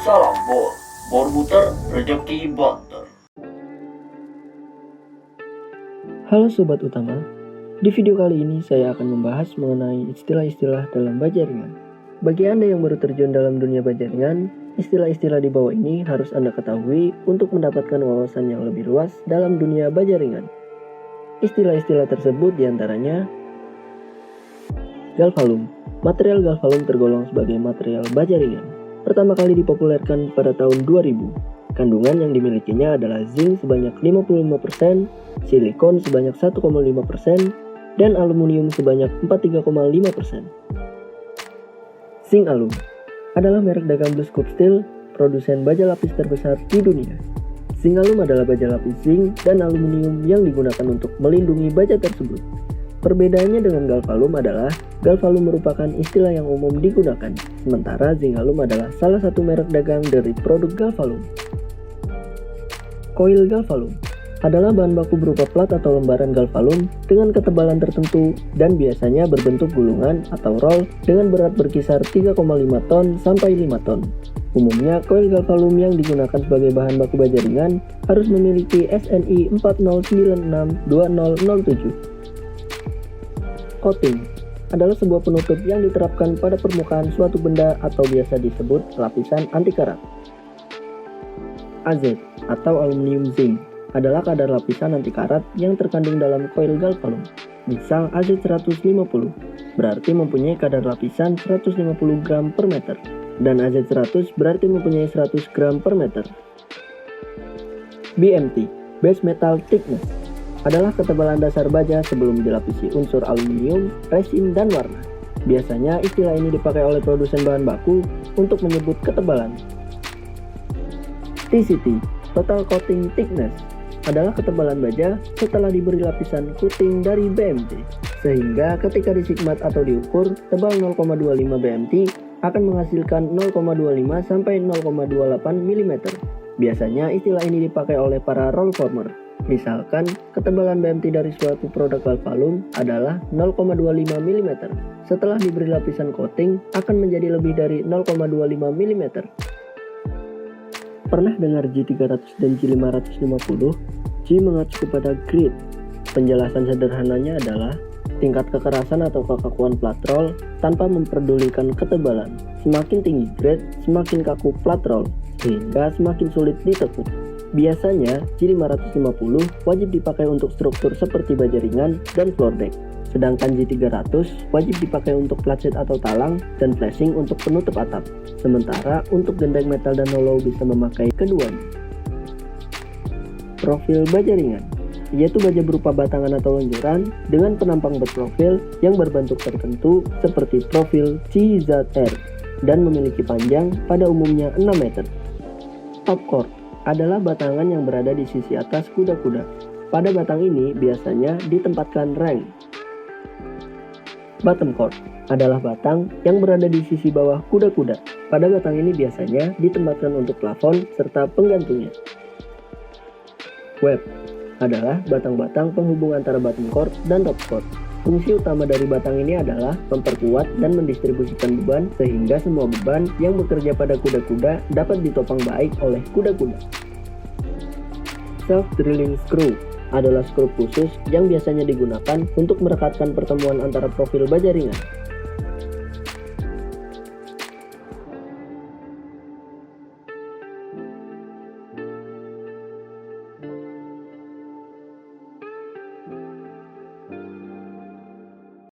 Salam bor muter rezeki banter. Halo Sobat Utama, di video kali ini saya akan membahas mengenai istilah-istilah dalam baja ringan. Bagi Anda yang baru terjun dalam dunia baja ringan, istilah-istilah di bawah ini harus Anda ketahui untuk mendapatkan wawasan yang lebih luas dalam dunia baja ringan. Istilah-istilah tersebut diantaranya Galvalum. Material galvalum tergolong sebagai material baja ringan. Pertama kali dipopulerkan pada tahun 2000. Kandungan yang dimilikinya adalah zinc sebanyak 55%, silikon sebanyak 1,5%, dan aluminium sebanyak 43,5%. Zinc Alum adalah merek dagang Blue Scope Steel, produsen baja lapis terbesar di dunia. Zinc Alum adalah baja lapis zinc dan aluminium yang digunakan untuk melindungi baja tersebut. Perbedaannya dengan galvalum adalah, galvalum merupakan istilah yang umum digunakan, sementara zinc alum adalah salah satu merek dagang dari produk galvalum. Koil galvalum adalah bahan baku berupa plat atau lembaran galvalum dengan ketebalan tertentu dan biasanya berbentuk gulungan atau roll dengan berat berkisar 3,5 ton sampai 5 ton. Umumnya, koil galvalum yang digunakan sebagai bahan baku baja ringan harus memiliki SNI 40962007. Coating adalah sebuah penutup yang diterapkan pada permukaan suatu benda atau biasa disebut lapisan anti karat. AZ atau aluminium zinc adalah kadar lapisan anti karat yang terkandung dalam koil galvalum. Misal AZ 150 berarti mempunyai kadar lapisan 150 gram per meter, dan AZ 100 berarti mempunyai 100 gram per meter. BMT, Base Metal Thickness, adalah ketebalan dasar baja sebelum dilapisi unsur aluminium, resin, dan warna. Biasanya istilah ini dipakai oleh produsen bahan baku untuk menyebut ketebalan. TCT, Total Coating Thickness, adalah ketebalan baja setelah diberi lapisan coating dari BMT. Sehingga ketika disikmat atau diukur, tebal 0,25 BMT akan menghasilkan 0,25 sampai 0,28 mm. Biasanya istilah ini dipakai oleh para roll former. Misalkan, ketebalan BMT dari suatu produk galvalum adalah 0,25 mm. Setelah diberi lapisan coating, akan menjadi lebih dari 0,25 mm. Pernah dengar G300 dan G550? G mengacu kepada grit. Penjelasan sederhananya adalah tingkat kekerasan atau kekakuan plat roll tanpa memperdulikan ketebalan. Semakin tinggi grade, semakin kaku plat roll, sehingga semakin sulit ditekuk. Biasanya, G550 wajib dipakai untuk struktur seperti baja ringan dan floor deck. Sedangkan G300 wajib dipakai untuk flatset atau talang dan flashing untuk penutup atap. Sementara untuk gendeng metal dan hollow bisa memakai keduanya. Profil baja ringan, yaitu baja berupa batangan atau lonjoran dengan penampang berprofil yang berbentuk tertentu seperti profil CZR dan memiliki panjang pada umumnya 6 meter. Topcourt adalah batangan yang berada di sisi atas kuda-kuda. Pada batang ini biasanya ditempatkan reng. Bottom court adalah batang yang berada di sisi bawah kuda-kuda. Pada batang ini biasanya ditempatkan untuk plafon serta penggantungnya. Web adalah batang-batang penghubung antara bottom court dan top court. Fungsi utama dari batang ini adalah memperkuat dan mendistribusikan beban sehingga semua beban yang bekerja pada kuda-kuda dapat ditopang baik oleh kuda-kuda. Self-drilling screw adalah skru khusus yang biasanya digunakan untuk merekatkan pertemuan antara profil baja ringan.